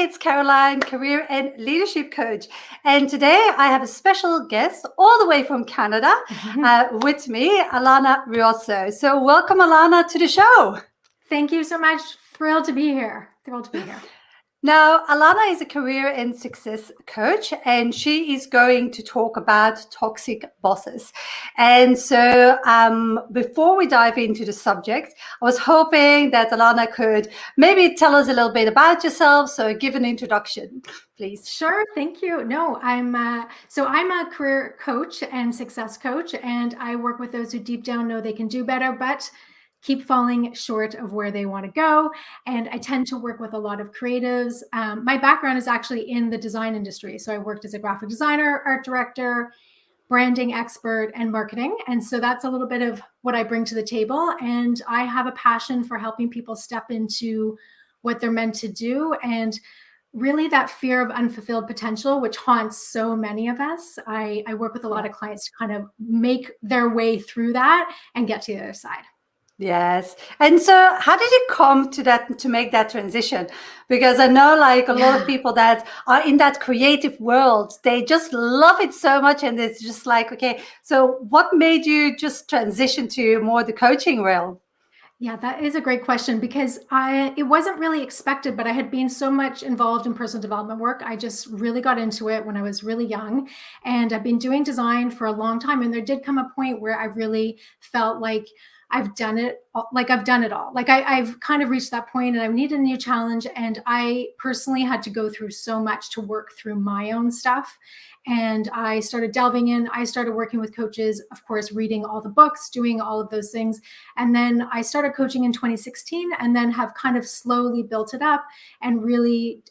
it's Caroline, career and leadership coach. And today I have a special guest all the way from Canada with me, Alana Ruoso. So welcome, Alana, to the show. Thank you so much. Thrilled to be here. Now, Alana is a career and success coach, and she is going to talk about toxic bosses. And so before we dive into the subject, I was hoping that Alana could maybe tell us a little bit about yourself. So give an introduction, please. Sure. Thank you. No, I'm a career coach and success coach, and I work with those who deep down know they can do better, but keep falling short of where they want to go. And I tend to work with a lot of creatives. My background is actually in the design industry. So I worked as a graphic designer, art director, branding expert, and marketing. And so that's a little bit of what I bring to the table. And I have a passion for helping people step into what they're meant to do. And really that fear of unfulfilled potential, which haunts so many of us. I work with a lot of clients to kind of make their way through that and get to the other side. Yes. And so how did you come to that, to make that transition? Because I know like a lot of people that are in that creative world, they just love it so much. And it's just like, okay, so what made you just transition to more the coaching realm? Yeah, that is a great question because it wasn't really expected, but I had been so much involved in personal development work. I just really got into it when I was really young, and I've been doing design for a long time. And there did come a point where I really felt like I've done it all. Like I've kind of reached that point and I need a new challenge. And I personally had to go through so much to work through my own stuff. And I started delving in. I started working with coaches, of course, reading all the books, doing all of those things. And then I started coaching in 2016 and then have kind of slowly built it up and really,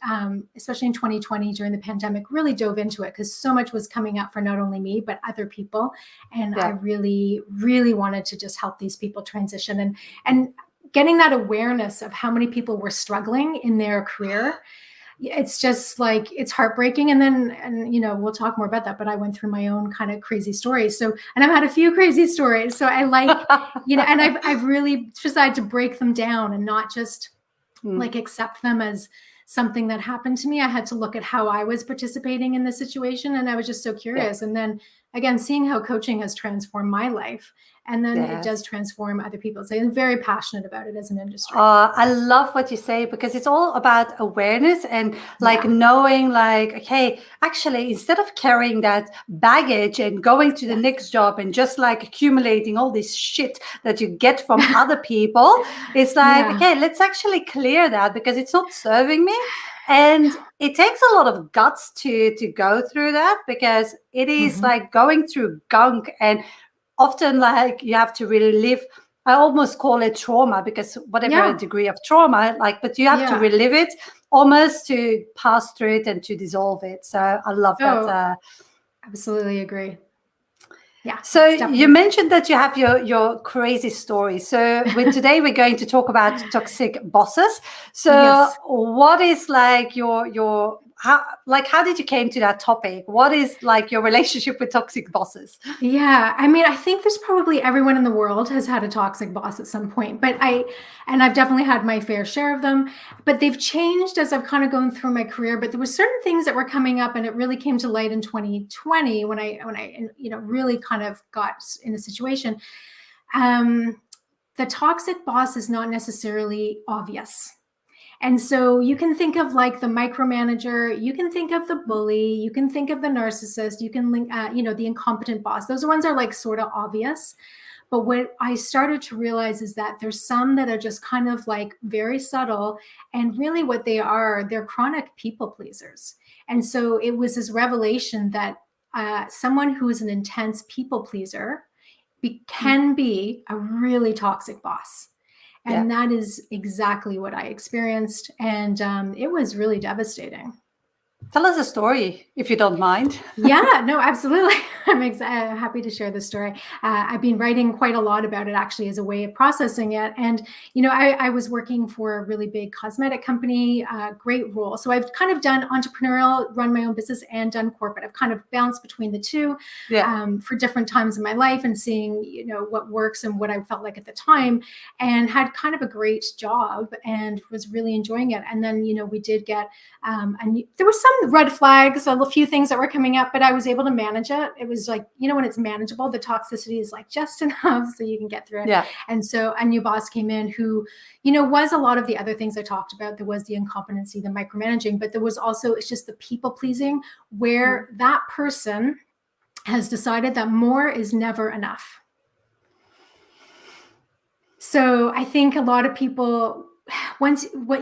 especially in 2020 during the pandemic, really dove into it because so much was coming up for not only me, but other people. And I really, really wanted to just help these people transition and getting that awareness of how many people were struggling in their career. It's just like, it's heartbreaking. And we'll talk more about that, but I went through my own kind of crazy stories. So, and I've had a few crazy stories. So I like, and I've really decided to break them down and not just like accept them as something that happened to me. I had to look at how I was participating in the situation. And I was just so curious. And then again, seeing how coaching has transformed my life. And then it does transform other people. So I'm very passionate about it as an industry. I love what you say because it's all about awareness and like knowing like, okay, actually, instead of carrying that baggage and going to the next job and just like accumulating all this shit that you get from other people, it's like, okay, let's actually clear that because it's not serving me. And it takes a lot of guts to go through that because it is like going through gunk, and often like you have to really live, I almost call it trauma because whatever degree of trauma, like, but you have to relive it almost to pass through it and to dissolve it. So I love that. Absolutely agree. Yeah. So you mentioned that you have your crazy story. So today we're going to talk about toxic bosses. So what is like how did you came to that topic? What is like your relationship with toxic bosses? Yeah, I mean, I think there's probably everyone in the world has had a toxic boss at some point, but I've definitely had my fair share of them, but they've changed as I've kind of gone through my career. But there were certain things that were coming up, and it really came to light in 2020 when I really kind of got in a situation. The toxic boss is not necessarily obvious. And so you can think of like the micromanager, you can think of the bully, you can think of the narcissist, you can link, the incompetent boss. Those ones are like sort of obvious. But what I started to realize is that there's some that are just kind of like very subtle. And really what they are, they're chronic people pleasers. And so it was this revelation that someone who is an intense people pleaser can be a really toxic boss. And that is exactly what I experienced. And it was really devastating. Tell us a story, if you don't mind. Yeah, no, absolutely. I'm happy to share this story. I've been writing quite a lot about it actually as a way of processing it. And, I was working for a really big cosmetic company, great role. So I've kind of done entrepreneurial, run my own business and done corporate. I've kind of bounced between the two Yeah. for different times in my life and seeing, what works and what I felt like at the time, and had kind of a great job and was really enjoying it. And then, we did get, there were some red flags, a few things that were coming up, but I was able to manage it. It was like, when it's manageable, the toxicity is like just enough so you can get through it. Yeah. And so a new boss came in who, was a lot of the other things I talked about. There was the incompetency, the micromanaging, but there was also, it's just the people pleasing, where that person has decided that more is never enough. So I think a lot of people, when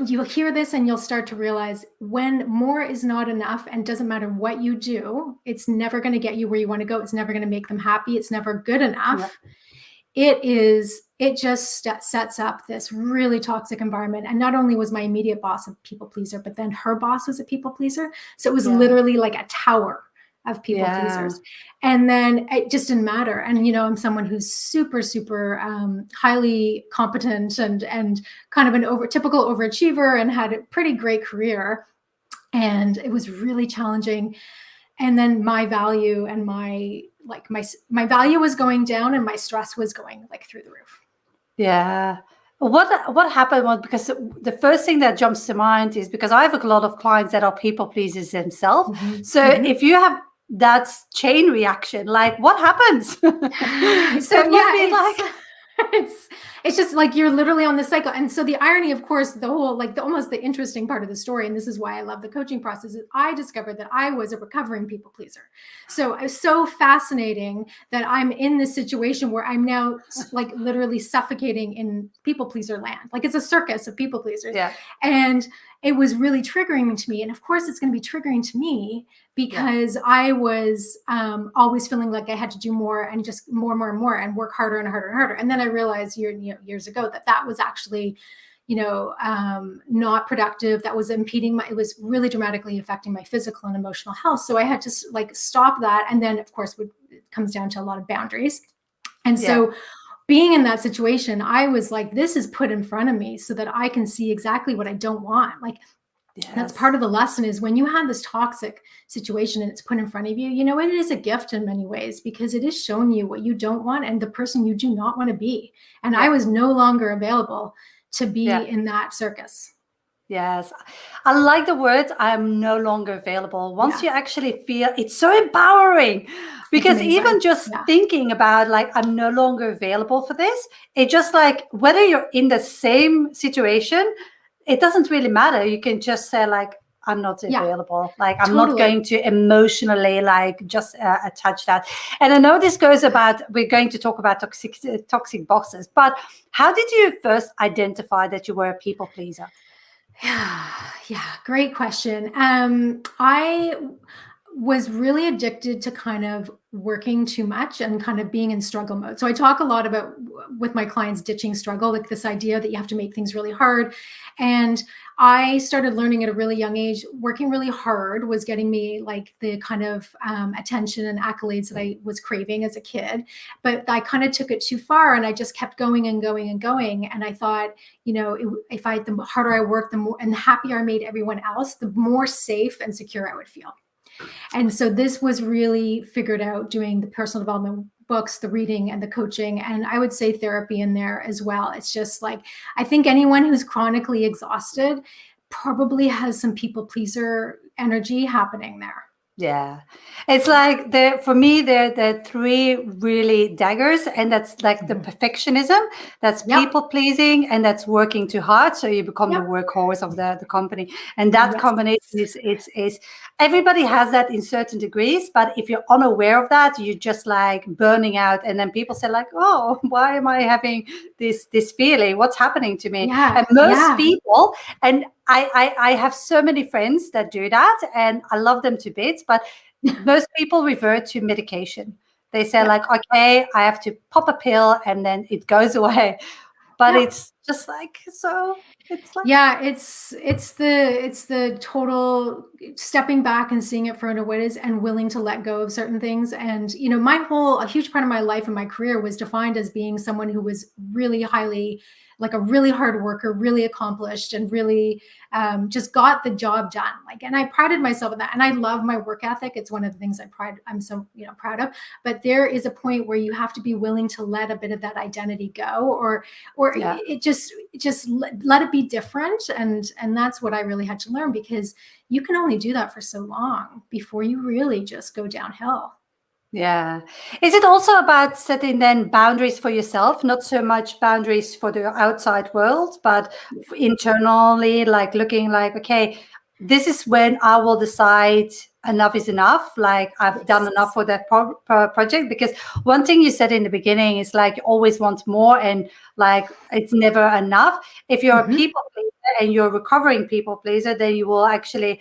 you'll hear this and you'll start to realize when more is not enough, and doesn't matter what you do, it's never going to get you where you want to go. It's never going to make them happy. It's never good enough. Yeah. It just sets up this really toxic environment. And not only was my immediate boss a people pleaser, but then her boss was a people pleaser. So it was literally like a tower of people pleasers. And then it just didn't matter. And, I'm someone who's super, super highly competent and kind of an typical overachiever, and had a pretty great career. And it was really challenging. And then my value and my value was going down, and my stress was going like through the roof. Yeah. What happened was, because the first thing that jumps to mind is, because I have a lot of clients that are people pleasers themselves. So if you have that chain reaction, like, what happens? So it's just like you're literally on the cycle. And so the irony, of course, the whole, almost the interesting part of the story, and this is why I love the coaching process, is I discovered that I was a recovering people pleaser. So it was so fascinating that I'm in this situation where I'm now literally suffocating in people pleaser land. Like, it's a circus of people pleasers. Yeah. And it was really triggering to me. And of course, it's going to be triggering to me because I was always feeling like I had to do more, and just more, and work harder and harder and harder. And then I realized years ago that was actually, not productive. That was impeding it was really dramatically affecting my physical and emotional health. So I had to stop that. And then, of course, it comes down to a lot of boundaries. And so being in that situation, I was like, this is put in front of me so that I can see exactly what I don't want. That's part of the lesson, is when you have this toxic situation and it's put in front of you, it is a gift in many ways, because it is showing you what you don't want and the person you do not want to be. And I was no longer available to be in that circus. Yes. I like the words, I'm no longer available. Once you actually feel, it's so empowering, because even just thinking about I'm no longer available for this, it just whether you're in the same situation, it doesn't really matter. You can just say I'm not available. I'm not going to emotionally just attach that. And I know this goes about, we're going to talk about toxic bosses, but how did you first identify that you were a people pleaser? Yeah, great question. I was really addicted to kind of working too much and kind of being in struggle mode. So I talk a lot about, with my clients, ditching struggle, this idea that you have to make things really hard. And I started learning at a really young age, working really hard was getting me the kind of attention and accolades that I was craving as a kid. But I kind of took it too far, and I just kept going and going and going. And I thought, the harder I worked, the more and the happier I made everyone else, the more safe and secure I would feel. And so this was really figured out doing the personal development books, the reading and the coaching, and I would say therapy in there as well. It's just I think anyone who's chronically exhausted probably has some people pleaser energy happening there. Yeah, it's for me, there are three really daggers, and that's the perfectionism, that's people pleasing, and that's working too hard. So you become the workhorse of the company. And that combination is everybody has that in certain degrees, but if you're unaware of that, you're just burning out. And then people say oh, why am I having this feeling? What's happening to me? And most people, and I have so many friends that do that, and I love them to bits, but most people revert to medication. They say okay, I have to pop a pill and then it goes away. but Yeah. it's just like, so it's like, Yeah, it's the total stepping back and seeing it for what it is and willing to let go of certain things. And a huge part of my life and my career was defined as being someone who was really highly, like a really hard worker, really accomplished, and really just got the job done. Like, and I prided myself in that. And I love my work ethic. It's one of the things I'm so proud of. But there is a point where you have to be willing to let a bit of that identity go, or yeah. it just let it be different. And that's what I really had to learn, because you can only do that for so long before you really just go downhill. Yeah. Is it also about setting then boundaries for yourself, not so much boundaries for the outside world, but internally, like looking like, okay, this is when I will decide enough is enough. Like I've done enough for that project. Because one thing you said in the beginning is like you always want more, and like it's never enough. If you're a Mm-hmm. people pleaser and you're a recovering people pleaser, then you will actually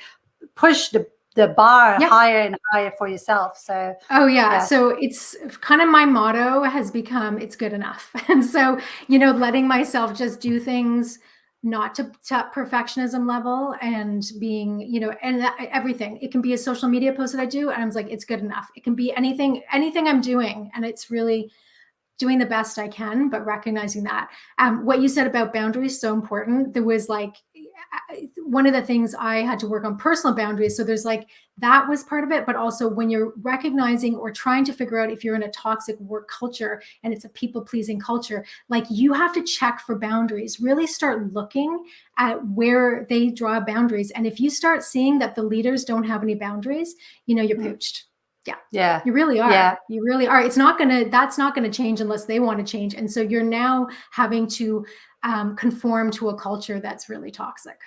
push the bar Yeah. higher and higher for yourself. So Oh yeah. yeah. So it's kind of my motto has become, it's good enough. And so, letting myself just do things not to perfectionism level, and being, and everything. It can be a social media post that I do, and I'm like, it's good enough. It can be anything I'm doing, and it's really doing the best I can, but recognizing that. What you said about boundaries, so important. There was like one of the things I had to work on, personal boundaries. So there's like, that was part of it. But also when you're recognizing or trying to figure out if you're in a toxic work culture and it's a people pleasing culture, like you have to check for boundaries, really start looking at where they draw boundaries. And if you start seeing that the leaders don't have any boundaries, you're pooched. Yeah. You really are. Yeah. You really are. That's not going to change unless they want to change. And so you're now having to conform to a culture that's really toxic.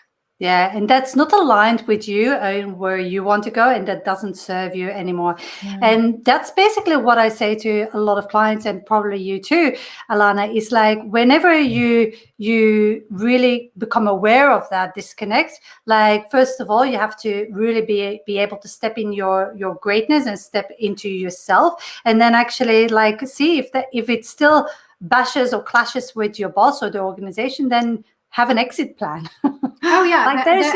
Yeah. And that's not aligned with you and where you want to go, and that doesn't serve you anymore. Yeah. And that's basically what I say to a lot of clients, and probably you too, Alana, is like whenever you really become aware of that disconnect, like first of all, you have to really be able to step in your greatness and step into yourself, and then actually like see if it still bashes or clashes with your boss or the organization, then have an exit plan. Oh yeah. Like there's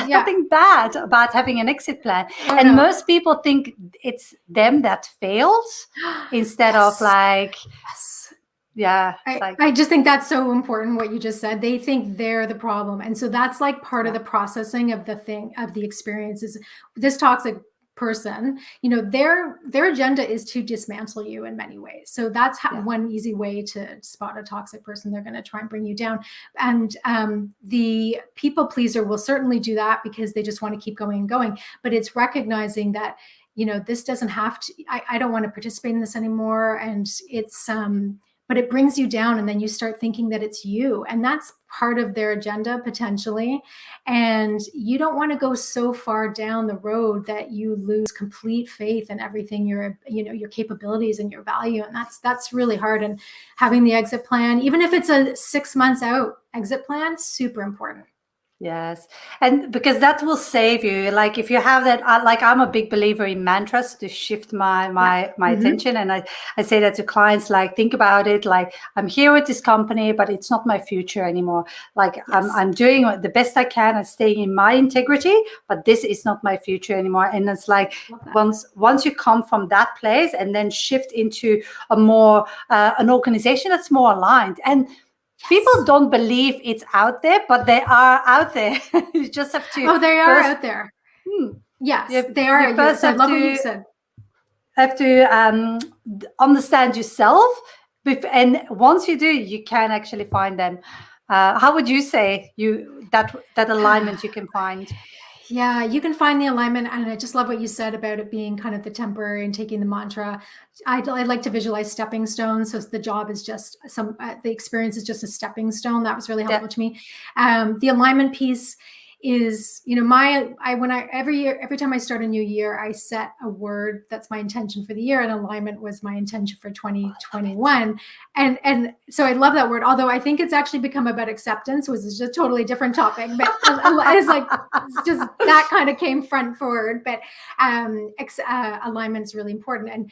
nothing bad about having an exit plan. Oh, And no. most people think it's them that fails instead Yes. of like, Yes. yeah. It's I just think that's so important what you just said. They think they're the problem. And so that's like part of the processing of the experiences. This toxic person, their agenda is to dismantle you in many ways. So that's one easy way to spot a toxic person. They're going to try and bring you down. And the people pleaser will certainly do that because they just want to keep going and going. But it's recognizing that, this doesn't have to, I don't want to participate in this anymore. And it's, but it brings you down, and then you start thinking that it's you, and that's part of their agenda potentially. And you don't want to go so far down the road that you lose complete faith in everything your capabilities and your value. And that's really hard. And having the exit plan, even if it's a 6 months out exit plan, super important. Yes. And because that will save you. Like if you have that, like I'm a big believer in mantras to shift my attention. And I say that to clients, like, think about it. Like I'm here with this company, but it's not my future anymore. Like I'm doing the best I can and staying in my integrity, but this is not my future anymore. And it's like, once you come from that place and then shift into a more, an organization that's more aligned. And people don't believe it's out there, but they are out there. You just have to. Oh, they are out there. Yes, they are. You first I love what you said. Have to understand yourself, and once you do, you can actually find them. How would you say that alignment you can find? Yeah, you can find the alignment. And I just love what you said about it being kind of the temporary and taking the mantra. I like to visualize stepping stones. So the job is just the experience is just a stepping stone. That was really helpful to me. The alignment piece is, every time I start a new year, I set a word that's my intention for the year, and alignment was my intention for 2021. And so I love that word, although I think it's actually become about acceptance, which is just a totally different topic, but it's like, it's just that kind of came front forward. But alignment is really important. And,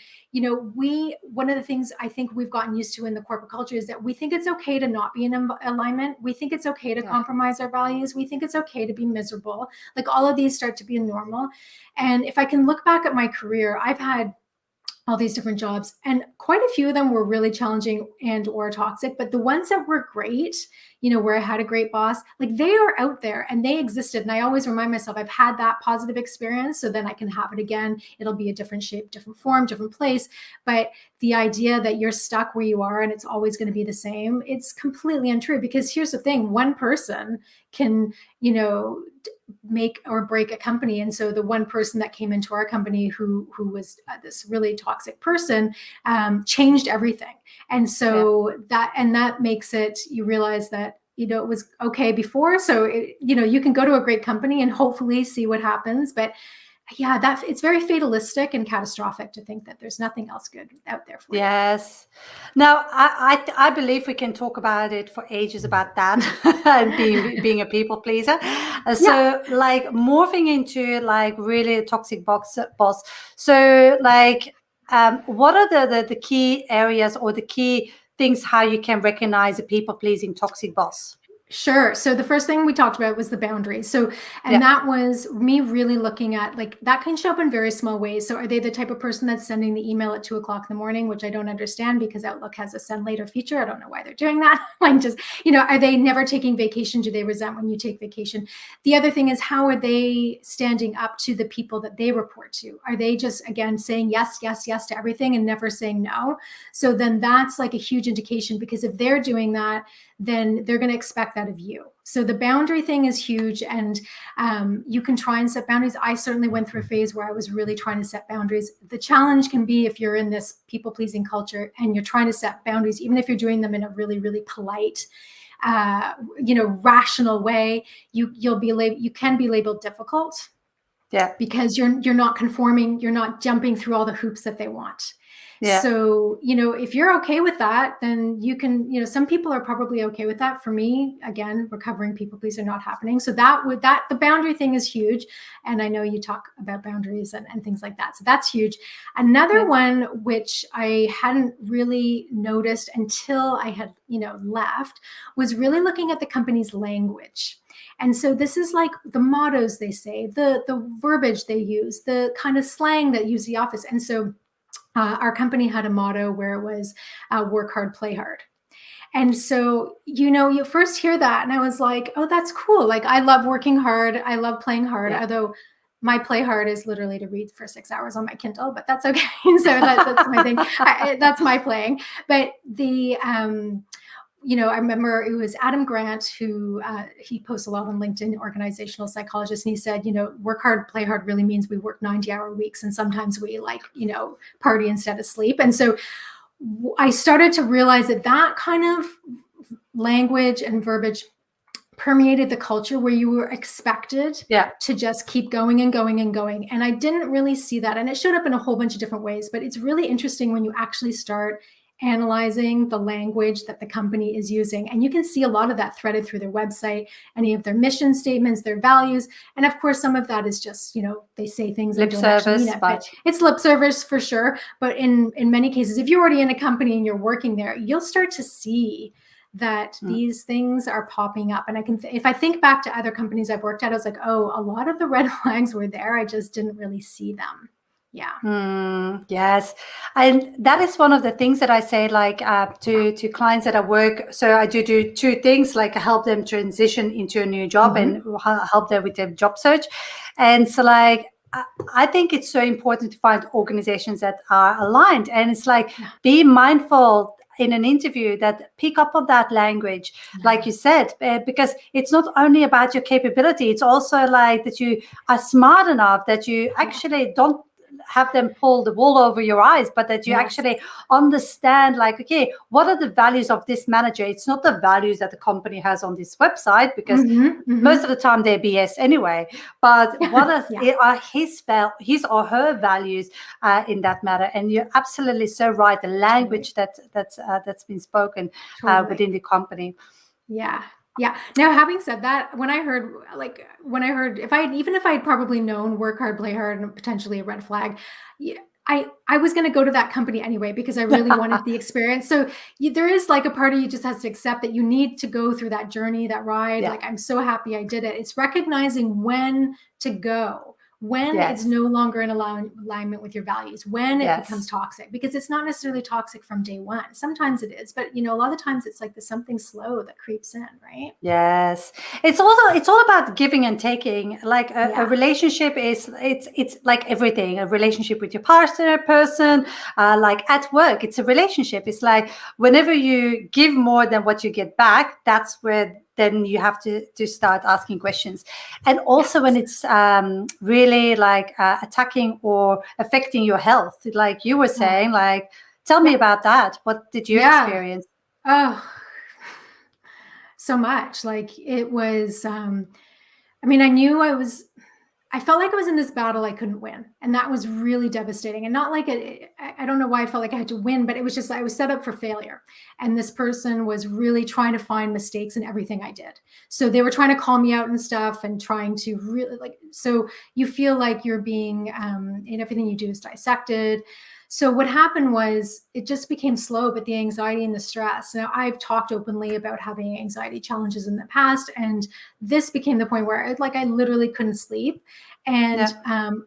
one of the things I think we've gotten used to in the corporate culture is that we think it's okay to not be in alignment. We think it's okay to compromise our values. We think it's okay to be miserable. Like, all of these start to be normal. And if I can look back at my career, I've had all these different jobs, and quite a few of them were really challenging and or toxic, but the ones that were great, where I had a great boss, like, they are out there and they existed. And I always remind myself, I've had that positive experience, so then I can have it again. It'll be a different shape, different form, different place. But the idea that you're stuck where you are and it's always going to be the same, it's completely untrue. Because here's the thing, one person can, make or break a company. And so the one person that came into our company who was this really toxic person, changed everything. And so that makes it, you realize that, it was okay before. So, you can go to a great company and hopefully see what happens. But yeah, it's very fatalistic and catastrophic to think that there's nothing else good out there for you. Yes. Now, I believe we can talk about it for ages about that, and being a people pleaser. So, like, morphing into like really a toxic boss. So, like, what are the key areas or the key things how you can recognize a people pleasing toxic boss? Sure. So the first thing we talked about was the boundaries. So, and that was me really looking at, like, that can show up in very small ways. So are they the type of person that's sending the email at 2:00 in the morning, which I don't understand because Outlook has a send later feature. I don't know why they're doing that. Like, just, are they never taking vacation? Do they resent when you take vacation? The other thing is, how are they standing up to the people that they report to? Are they just, again, saying yes, yes, yes to everything and never saying no? So then that's like a huge indication, because if they're doing that, then they're going to expect that of you. So the boundary thing is huge. And you can try and set boundaries. I certainly went through a phase where I was really trying to set boundaries. The challenge can be, if you're in this people-pleasing culture and you're trying to set boundaries, even if you're doing them in a really, really polite, rational way, you can be labeled difficult. Yeah. Because you're not conforming, you're not jumping through all the hoops that they want. Yeah. So, if you're okay with that, then you can, some people are probably okay with that. For me, again, recovering people pleaser not happening. So the boundary thing is huge. And I know you talk about boundaries and things like that. So that's huge. Another one, which I hadn't really noticed until I had, left, was really looking at the company's language. And so this is like the mottos they say, the verbiage they use, the kind of slang that use the office. And so our company had a motto where it was work hard, play hard. And so, you first hear that and I was like, oh, that's cool. Like, I love working hard. I love playing hard. Although my play hard is literally to read for 6 hours on my Kindle, but that's okay. So that's my thing. That's my playing. But I remember it was Adam Grant who he posts a lot on LinkedIn, organizational psychologist. And he said, work hard, play hard really means we work 90-hour weeks. And sometimes we party instead of sleep. And so I started to realize that kind of language and verbiage permeated the culture where you were expected to just keep going and going and going. And I didn't really see that. And it showed up in a whole bunch of different ways. But it's really interesting when you actually start analyzing the language that the company is using. And you can see a lot of that threaded through their website, any of their mission statements, their values. And of course, some of that is just, they say things lip service, but it's lip service for sure. But in many cases, if you're already in a company and you're working there, you'll start to see that these things are popping up. And if I think back to other companies I've worked at, I was like, oh, a lot of the red flags were there. I just didn't really see them. Yeah. Yes. And that is one of the things that I say, like, to clients that I work. So I do two things, like I help them transition into a new job and help them with their job search. And so, like, I think it's so important to find organizations that are aligned. And it's like, be mindful in an interview that pick up on that language, like you said, because it's not only about your capability. It's also like that you are smart enough that you actually don't have them pull the wool over your eyes, but that you actually understand, like, okay, what are the values of this manager? It's not the values that the company has on this website, because most of the time they're BS anyway. But what are his or her values in that matter? And you're absolutely so right. The language that's been spoken within the company. Yeah. Now, having said that, when I heard, if I'd probably known work hard, play hard, and potentially a red flag, I was going to go to that company anyway, because I really wanted the experience. So there is like a part of you just has to accept that you need to go through that journey, that ride. Like, I'm so happy I did it. It's recognizing when to go, when it's no longer in alignment with your values, when it becomes toxic, because it's not necessarily toxic from day one. Sometimes it is, but a lot of times it's like there's something slow that creeps in, right? Yes. It's all about giving and taking. Like a relationship is, it's like everything. A relationship with your person, like at work, it's a relationship. It's like whenever you give more than what you get back, that's where then you have to start asking questions. And also when it's really like attacking or affecting your health, like you were saying, like, tell me about that. What did you experience? Oh, so much. Like, it was, I mean, I felt like I was in this battle I couldn't win. And that was really devastating. And not like I don't know why I felt like I had to win, but it was just, I was set up for failure. And this person was really trying to find mistakes in everything I did. So they were trying to call me out and stuff, and trying to really, like, so you feel like you're being, and everything you do is dissected. So what happened was, it just became slow, but the anxiety and the stress. Now, I've talked openly about having anxiety challenges in the past, and this became the point where I literally couldn't sleep. And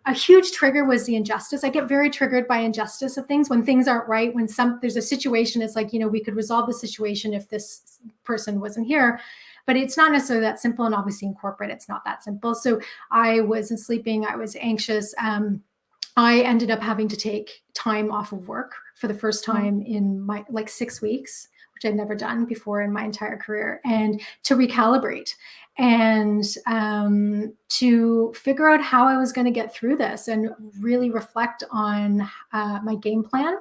a huge trigger was the injustice. I get very triggered by injustice of things, when things aren't right, when there's a situation, it's like, we could resolve the situation if this person wasn't here. But it's not necessarily that simple. And obviously in corporate, it's not that simple. So I wasn't sleeping. I was anxious. I ended up having to take time off of work for the first time in my 6 weeks, which I'd never done before in my entire career, and to recalibrate and to figure out how I was going to get through this, and really reflect on my game plan,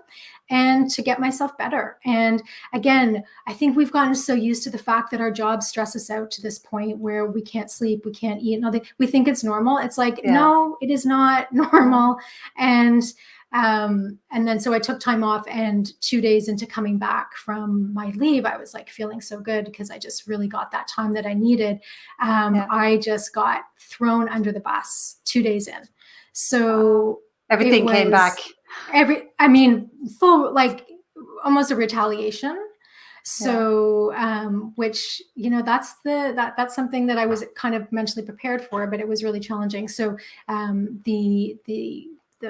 and to get myself better. And again, I think we've gotten so used to the fact that our jobs stress us out to this point where we can't sleep, we can't eat, we think it's normal. It's like, no, it is not normal. And then so I took time off, and 2 days into coming back from my leave, I was like feeling so good, because I just really got that time that I needed. I just got thrown under the bus 2 days in. So everything came back. Full, like, almost a retaliation. So, which, that's something that I was kind of mentally prepared for, but it was really challenging. So, the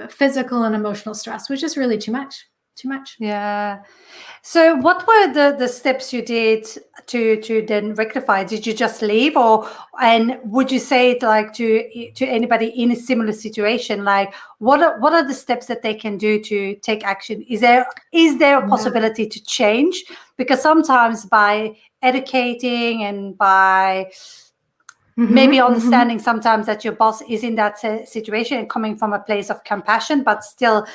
physical and emotional stress was just really too much. Yeah. So what were the steps you did to then rectify? Did you just leave, and would you say it like to anybody in a similar situation, like what are the steps that they can do to take action? Is there a possibility to change? Because sometimes by educating and by maybe understanding sometimes that your boss is in that situation and coming from a place of compassion, but still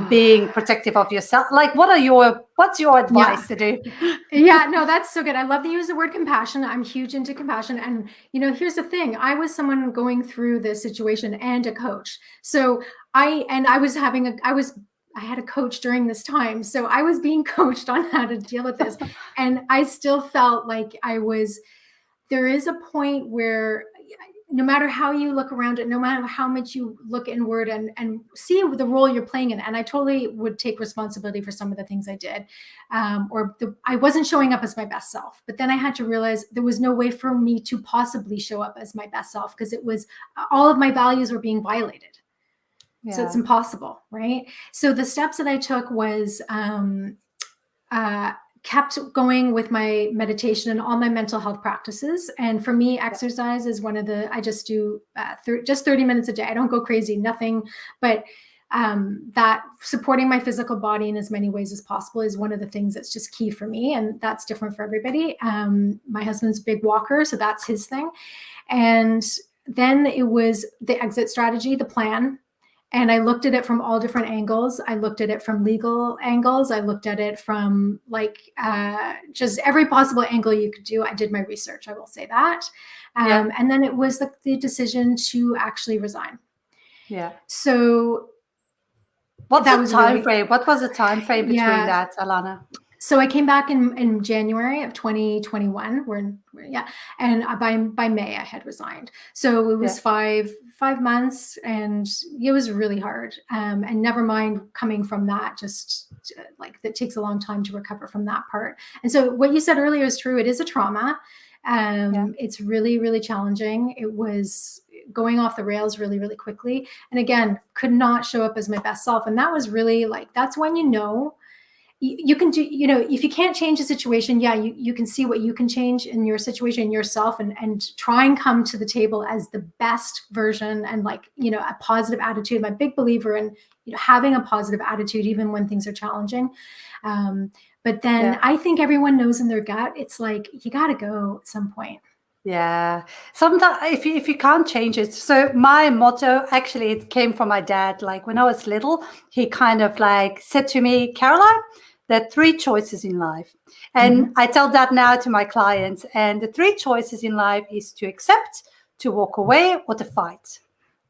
being protective of yourself. Like, what's your advice to do? No, that's so good. I love to use the word compassion. I'm huge into compassion. And, here's the thing. I was someone going through this situation and a coach. So I had a coach during this time. So I was being coached on how to deal with this. And I still felt like there is a point where, no matter how you look around it, no matter how much you look inward and see the role you're playing in, and I totally would take responsibility for some of the things I did, I wasn't showing up as my best self. But then I had to realize there was no way for me to possibly show up as my best self, because it was all of my values were being violated. Yeah. So it's impossible, right? So the steps that I took was kept going with my meditation and all my mental health practices. And for me, exercise is one of I just do just 30 minutes a day. I don't go crazy, nothing, but that supporting my physical body in as many ways as possible is one of the things that's just key for me. And that's different for everybody. My husband's a big walker, so that's his thing. And then it was the exit strategy, the plan. And I looked at it from all different angles. I looked at it from legal angles. I looked at it from like just every possible angle you could do. I did my research, I will say that. Yeah. And then it was the decision to actually resign. Yeah. So What's that the was time really, frame? What was the time frame between yeah. that, Alana? So I came back in January of 2021. And by May I had resigned. So it was Yeah. 5 months, and it was really hard. And never mind coming from that, just like that takes a long time to recover from that part. And so what you said earlier is true. It is a trauma. It's really, really challenging. It was going off the rails really, really quickly. And again, could not show up as my best self. And that was really like, that's when you can do, if you can't change the situation, you can see what you can change in your situation, yourself, and try and come to the table as the best version, and like, a positive attitude. I'm a big believer in, having a positive attitude, even when things are challenging. But then I think everyone knows in their gut, it's like, you got to go at some point. Yeah. Sometimes if you can't change it. So my motto, actually, it came from my dad. Like when I was little, he kind of like said to me, Caroline, there are three choices in life. And I tell that now to my clients. And the three choices in life is to accept, to walk away, or to fight.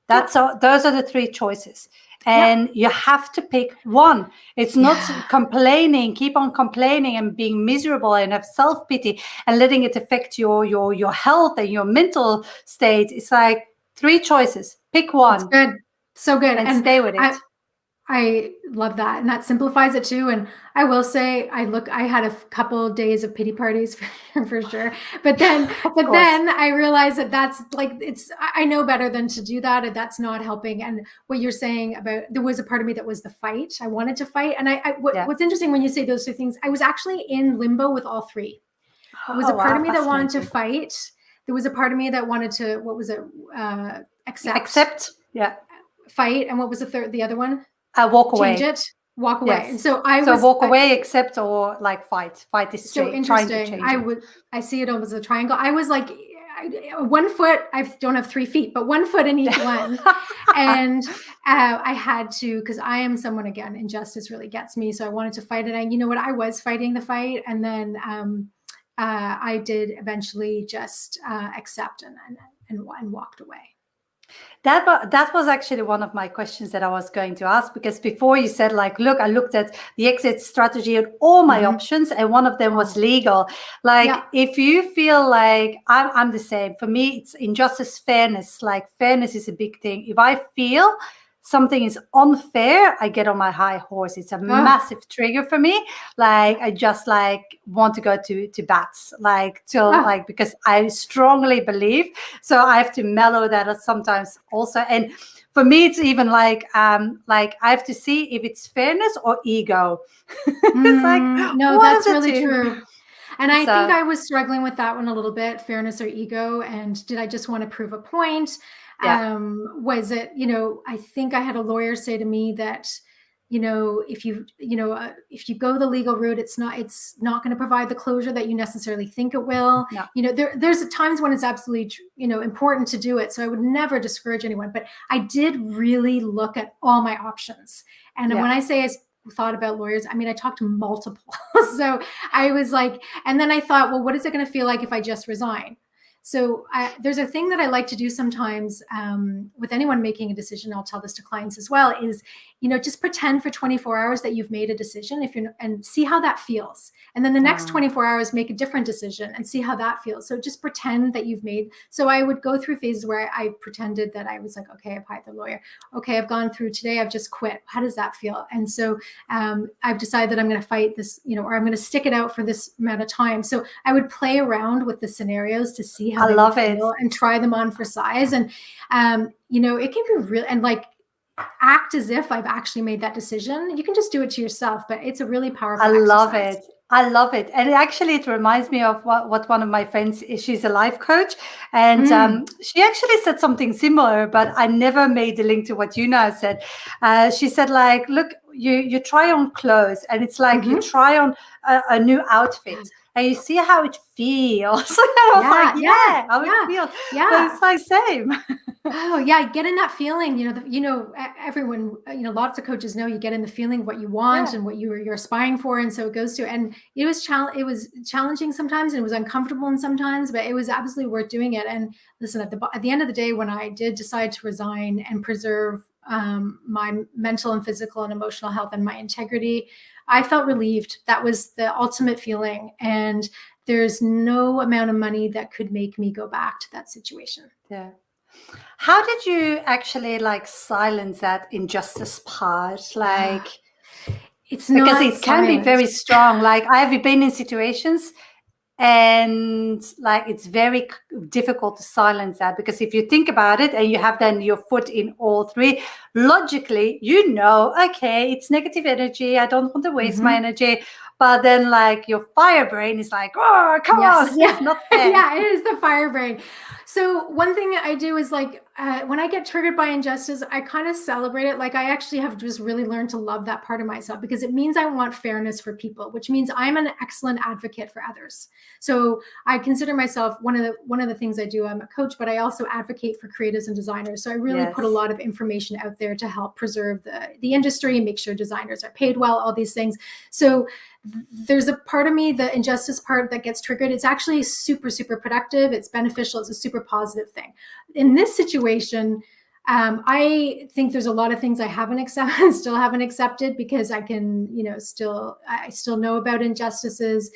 Those are the three choices. And you have to pick one. It's not complaining, keep on complaining and being miserable and have self-pity and letting it affect your health and your mental state. It's like three choices. Pick one. It's good. So good. And stay with it. I love that. And that simplifies it too. And I will say, I had a couple of days of pity parties for sure. But then I realized that's like, I know better than to do that. And that's not helping. And what you're saying about, there was a part of me that was the fight. I wanted to fight. And what's interesting when you say those two things, I was actually in limbo with all three. There was a part of me that wanted to fight. There was a part of me that wanted to, what was it? Accept. Yeah. Fight. And what was the other one? Walk away. Change it. Walk away. Yes. And so walk away, accept, or like fight. Fight is so trying to interesting. change I see it almost as a triangle. I was like, 1 foot. I don't have 3 feet, but 1 foot in each one. And I had to, because I am someone, again, injustice really gets me. So I wanted to fight it. And you know what? I was fighting the fight, and then I did eventually just accept and walked away. That was actually one of my questions that I was going to ask, because before you said like, look, I looked at the exit strategy and all my options, and one of them was legal. Like if you feel like I'm the same, for me, it's injustice, fairness. Like fairness is a big thing. If I feel something is unfair, I get on my high horse. It's a massive trigger for me. Like I just like want to go to bats, like till like, because I strongly believe. So I have to mellow that sometimes also. And for me, it's even like I have to see if it's fairness or ego. It's like, no, that's really true. And I think I was struggling with that one a little bit, fairness or ego. And did I just want to prove a point? Was it, I think I had a lawyer say to me that, if you go the legal route, it's not going to provide the closure that you necessarily think it will. There's times when it's absolutely, important to do it. So I would never discourage anyone, but I did really look at all my options. And when I say I thought about lawyers, I mean, I talked to multiple. So I was like, and then I thought, well, what is it going to feel like if I just resign? So there's a thing that I like to do sometimes with anyone making a decision. I'll tell this to clients as well, is, just pretend for 24 hours that you've made a decision and see how that feels. And then the next 24 hours, make a different decision and see how that feels. So just pretend that you've made. So I would go through phases where I pretended that I was like, okay, I've hired the lawyer. Okay, I've gone through today. I've just quit. How does that feel? And so I've decided that I'm going to fight this, or I'm going to stick it out for this amount of time. So I would play around with the scenarios to see how they feel and try them on for size. And, it can be real, and like act as if I've actually made that decision. You can just do it to yourself, but it's a really powerful exercise. I love it. And actually, it reminds me of what one of my friends, she's a life coach. And she actually said something similar, but I never made the link to what you now said. She said, like, look, you try on clothes, and it's like you try on a new outfit. And you see how it feels. I was how it feels. Yeah, but it's like same. Oh yeah, getting that feeling. everyone, lots of coaches know you get in the feeling of what you want and what you're aspiring for. And so it goes to, and it was challenging sometimes, and it was uncomfortable and sometimes, but it was absolutely worth doing it. And listen, at the end of the day, when I did decide to resign and preserve my mental and physical and emotional health and my integrity, I felt relieved. That was the ultimate feeling. And there's no amount of money that could make me go back to that situation. Yeah. How did you actually like silence that injustice part? Like, it's not because it can be very strong. Like, I have been in situations and like it's very difficult to silence that, because if you think about it and you have then your foot in all three, logically, okay, it's negative energy, I don't want to waste my energy, but then like your fire brain is like, oh, come on, it's not fair. Yeah, it is the fire brain. So one thing I do is like, when I get triggered by injustice, I kind of celebrate it. Like I actually have just really learned to love that part of myself, because it means I want fairness for people, which means I'm an excellent advocate for others. So I consider myself one of the things I do. I'm a coach, but I also advocate for creatives and designers. So I really put a lot of information out there to help preserve the industry and make sure designers are paid well, all these things. So there's a part of me, the injustice part, that gets triggered. It's actually super, super productive. It's beneficial. It's a super positive thing. In this situation, I think there's a lot of things I still haven't accepted, because I can, I still know about injustices.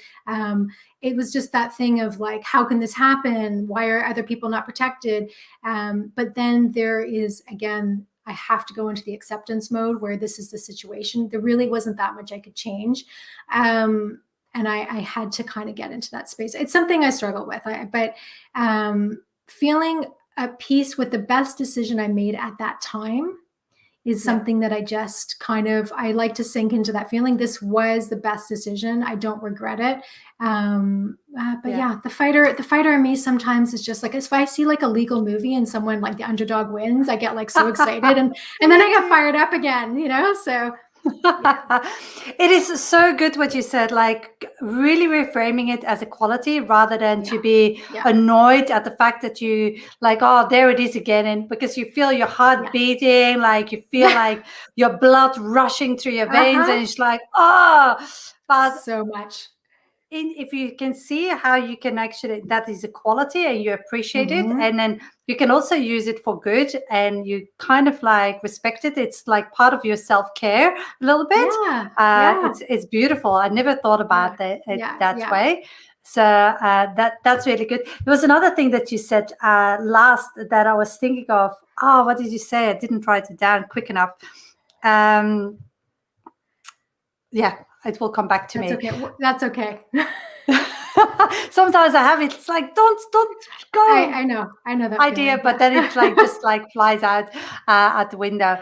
It was just that thing of like, how can this happen? Why are other people not protected? But then there is, again, I have to go into the acceptance mode where this is the situation. There really wasn't that much I could change. And I had to kind of get into that space. It's something I struggle with, but feeling at peace with the best decision I made at that time is something that I just I like to sink into that feeling. This was the best decision. I don't regret it. But the fighter in me sometimes is just like, if I see like a legal movie and someone like the underdog wins, I get like so excited and then I get fired up again, so. It is so good what you said, like really reframing it as a quality rather than to be annoyed at the fact that you like, oh, there it is again. And because you feel your heart beating, like you feel like your blood rushing through your veins, and it's like, oh, but so much. If you can see how you can actually, that is a quality and you appreciate it, and then you can also use it for good and you kind of like respect it. It's like part of your self-care a little bit. It's beautiful. I never thought about that way. So that's really good. There was another thing that you said last that I was thinking of. Oh, what did you say? I didn't write it down quick enough. It will come back to me. Okay. That's okay. Sometimes I have it. It's like, don't go. I know that idea, feeling. But then it's like just like flies out at the window.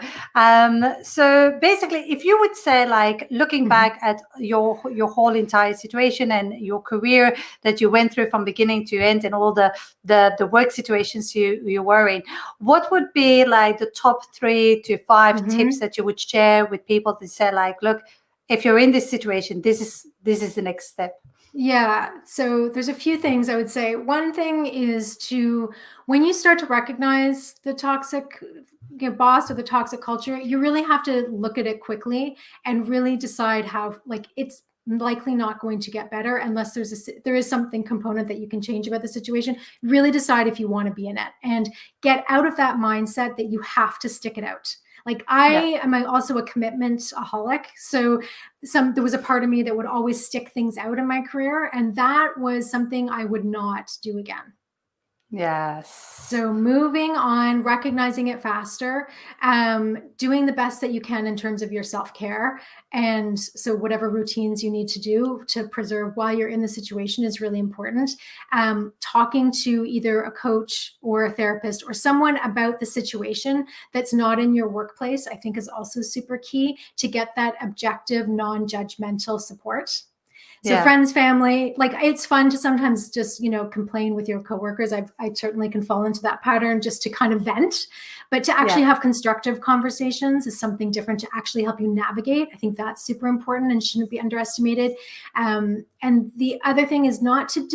So basically, if you would say, like, looking back at your whole entire situation and your career that you went through from beginning to end, and all the work situations you were in, what would be like the top 3 to 5 tips that you would share with people to say, like, look, if you're in this situation, this is the next step? Yeah. So there's a few things I would say. One thing is when you start to recognize the toxic boss or the toxic culture, you really have to look at it quickly and really decide how, like, it's likely not going to get better unless there is something component that you can change about the situation. Really decide if you want to be in it and get out of that mindset that you have to stick it out. Like I am also a commitment-aholic. So there was a part of me that would always stick things out in my career. And that was something I would not do again. Yes. So moving on, recognizing it faster, doing the best that you can in terms of your self-care. And so whatever routines you need to do to preserve while you're in the situation is really important. Talking to either a coach or a therapist or someone about the situation that's not in your workplace, I think is also super key to get that objective, non-judgmental support. So friends, family, like it's fun to sometimes just, complain with your coworkers. I certainly can fall into that pattern just to kind of vent, but to actually have constructive conversations is something different to actually help you navigate. I think that's super important and shouldn't be underestimated. And the other thing is not to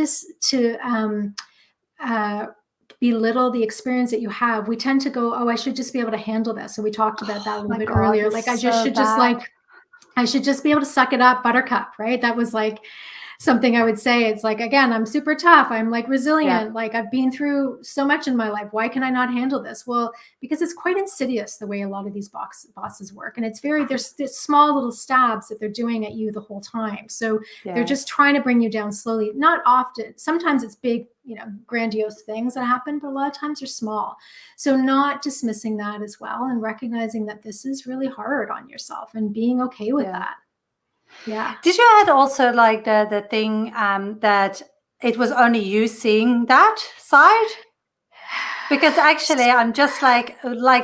belittle the experience that you have, we tend to go, oh, I should just be able to handle this. So we talked about that a Oh little my bit God, earlier. it's Like I just so should just bad. like, I should just be able to suck it up, buttercup, right? That was like something I would say. It's like, again, I'm super tough. I'm like resilient. Yeah. Like I've been through so much in my life. Why can I not handle this? Well, because it's quite insidious the way a lot of these bosses work. And it's there's small little stabs that they're doing at you the whole time. So they're just Yes. trying to bring you down slowly. Not often. Sometimes it's big, grandiose things that happen, but a lot of times they're small. So not dismissing that as well, and recognizing that this is really hard on yourself and being okay with Yeah. that. Yeah. Did you add also like the thing that it was only you seeing that side? Because actually, I'm just like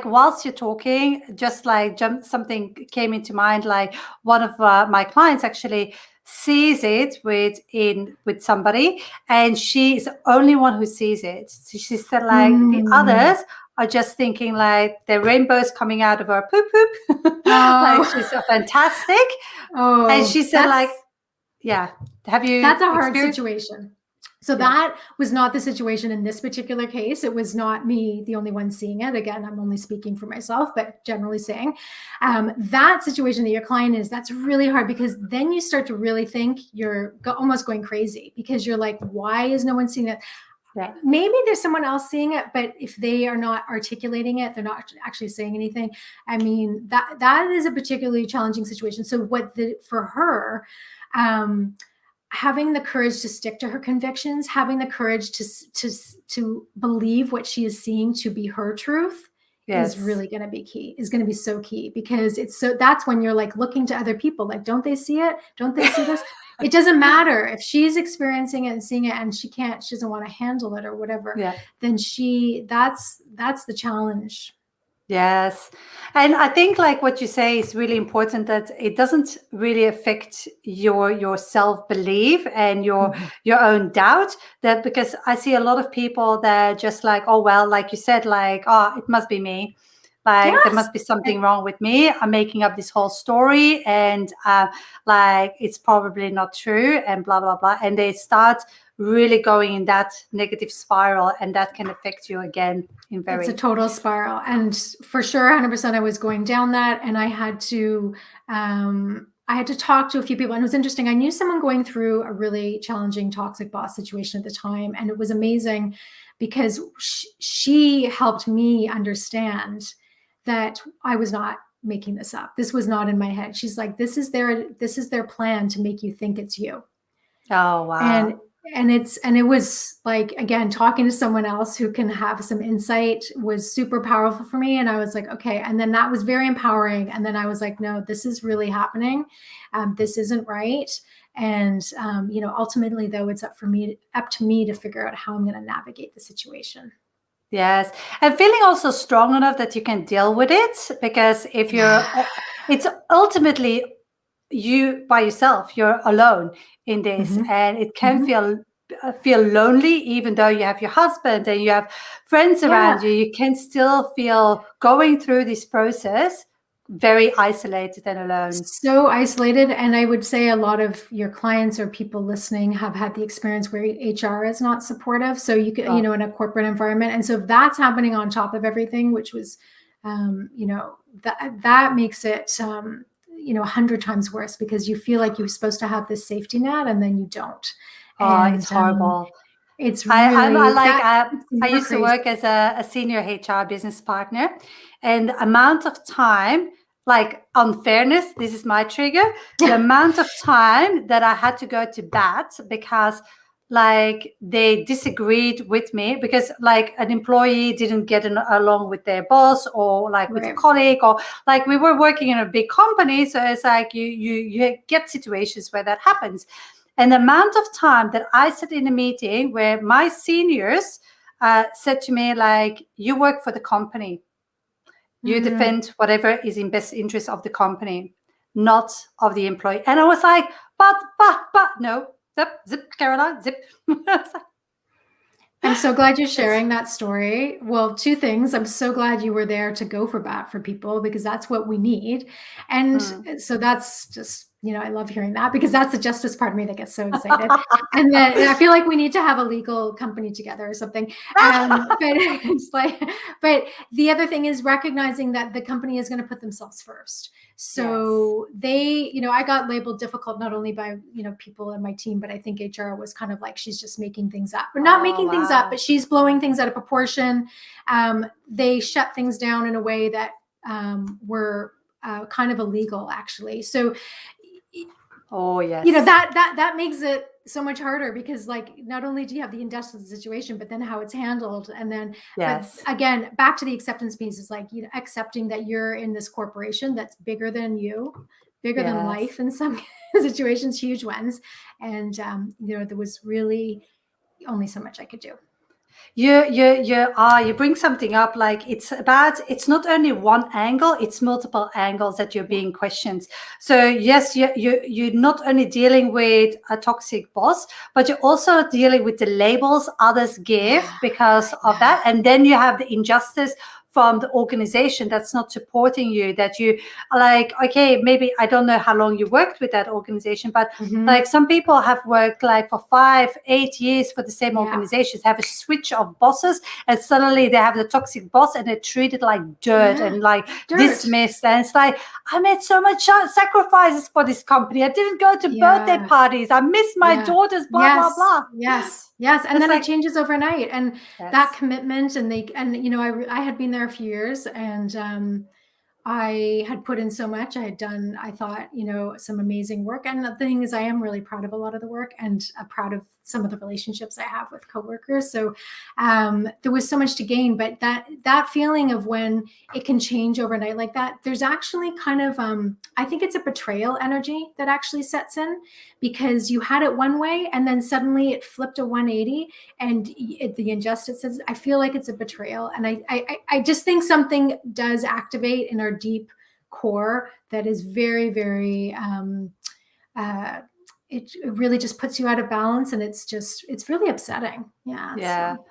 whilst you're talking, just like something came into mind. Like one of my clients actually sees it with somebody, and she's the only one who sees it. So she said like the others are just thinking like the rainbows coming out of her poop poop, like Oh. she's so fantastic. Oh, And she said like, yeah, have you that's a hard experienced? situation. So Yeah. that was not the situation in this particular case. It was not me, the only one seeing it. Again, I'm only speaking for myself, but generally saying that situation that your client is, that's really hard, because then you start to really think you're almost going crazy, because you're like, why is no one seeing it? Yeah. Maybe there's someone else seeing it, but if they are not articulating it, they're not actually saying anything. I mean, that is a particularly challenging situation. So for her, having the courage to stick to her convictions, having the courage to believe what she is seeing to be her truth, is really going to be key, is going to be so key, because that's when you're like looking to other people, like, don't they see it? Don't they see this? It doesn't matter if she's experiencing it and seeing it and she doesn't want to handle it or whatever, then that's the challenge. Yes. And I think like what you say is really important, that it doesn't really affect your self-belief and your own doubt, that because I see a lot of people that just like, oh, well, like you said, like, oh, it must be me. Like there must be something wrong with me. I'm making up this whole story, and like it's probably not true, and blah, blah, blah. And they start really going in that negative spiral, and that can affect you again. It's a total spiral. And for sure, 100%, I was going down that. And I had to talk to a few people. And it was interesting. I knew someone going through a really challenging toxic boss situation at the time. And it was amazing, because she helped me understand that I was not making this up. This was not in my head. She's like, this is their plan to make you think it's you. Oh, wow. And it was like, again, talking to someone else who can have some insight was super powerful for me. And I was like, okay. And then that was very empowering. And then I was like, no, this is really happening. This isn't right. And, ultimately though, it's up to me to figure out how I'm going to navigate the situation. Yes. And feeling also strong enough that you can deal with it, because if it's ultimately you by yourself, you're alone in this, and it can feel lonely, even though you have your husband and you have friends around you can still feel going through this process very isolated and alone. So isolated. And I would say a lot of your clients or people listening have had the experience where HR is not supportive. So you could, in a corporate environment. And so if that's happening on top of everything, which was, that makes it, 100 times worse, because you feel like you're supposed to have this safety net and then you don't. And it's horrible. It's really, I used to work as a senior HR business partner, and the amount of time, like unfairness, this is my trigger, the amount of time that I had to go to bat because like they disagreed with me, because like an employee didn't get along with their boss, or like with a colleague, or like we were working in a big company. So it's like you get situations where that happens. And the amount of time that I sat in a meeting where my seniors said to me, like, you work for the company. You defend whatever is in best interest of the company, not of the employee. And I was like, but, no, zip, Caroline, zip. I'm so glad you're sharing that story. Well, two things. I'm so glad you were there to go for bat for people, because that's what we need. And so that's just, I love hearing that, because that's the justice part of me that gets so excited. And then I feel like we need to have a legal company together or something. But it's like, but the other thing is recognizing that the company is going to put themselves first. So they, I got labeled difficult, not only by, people in my team, but I think HR was kind of like, she's just making things up, or not making things up, but she's blowing things out of proportion. They shut things down in a way that were kind of illegal, actually. So, that makes it so much harder, because like, not only do you have the injustice situation, but then how it's handled. And then but again, back to the acceptance piece, is like, accepting that you're in this corporation that's bigger than you, bigger than life in some situations, huge ones. And, there was really only so much I could do. You bring something up, like it's not only one angle, it's multiple angles that you're being questioned. So yes, you're not only dealing with a toxic boss, but you're also dealing with the labels others give because of that. And then you have the injustice from the organization that's not supporting you, that you are like, okay, maybe I don't know how long you worked with that organization, but like some people have worked like for 5-8 years for the same organizations, have a switch of bosses, and suddenly they have the toxic boss and they're treated like dirt and like dismissed. And it's like, I made so much sacrifices for this company. I didn't go to birthday parties. I miss my daughters, blah, blah, blah. Yes. And then it changes overnight, and that commitment, and I had been there a few years, and I had put in so much. I had done, I thought, some amazing work. And the thing is, I am really proud of a lot of the work, and proud of some of the relationships I have with coworkers. So there was so much to gain, but that feeling of when it can change overnight like that, there's actually kind of, I think it's a betrayal energy that actually sets in, because you had it one way and then suddenly it flipped a 180, and the injustice says, I feel like it's a betrayal. And I just think something does activate in our deep core that is very, very, it really just puts you out of balance, and it's really upsetting. So.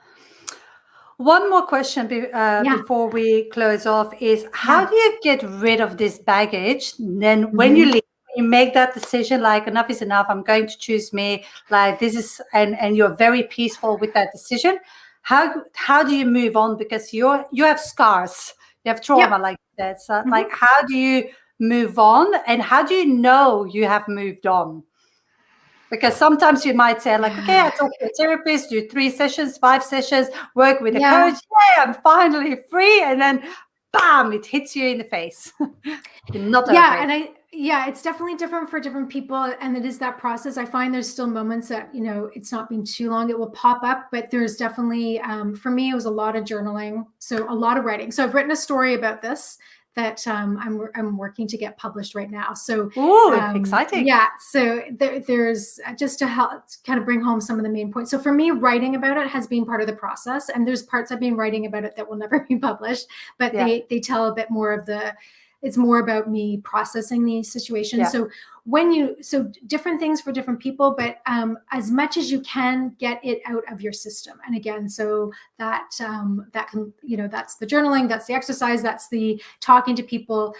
One more question before we close off is, how do you get rid of this baggage? Then when you leave, you make that decision, like, enough is enough, I'm going to choose me, like this is, and you're very peaceful with that decision. How do you move on? Because you have scars, you have trauma, like that. So like, how do you move on, and how do you know you have moved on? Because sometimes you might say, like, okay, I talk to a therapist, do 3 sessions, 5 sessions, work with a coach. Yeah, I'm finally free. And then, bam, it hits you in the face. You're not okay. And it's definitely different for different people. And it is that process. I find there's still moments that, it's not been too long, it will pop up. But there's definitely, for me, it was a lot of journaling. So a lot of writing. So I've written a story about this that I'm working to get published right now. So exciting. Yeah. So there's just to help kind of bring home some of the main points. So for me, writing about it has been part of the process, and there's parts I've been writing about it that will never be published, but they tell a bit more of it's more about me processing these situations. So so different things for different people, but as much as you can get it out of your system. And again, so that can, that's the journaling, that's the exercise, that's the talking to people.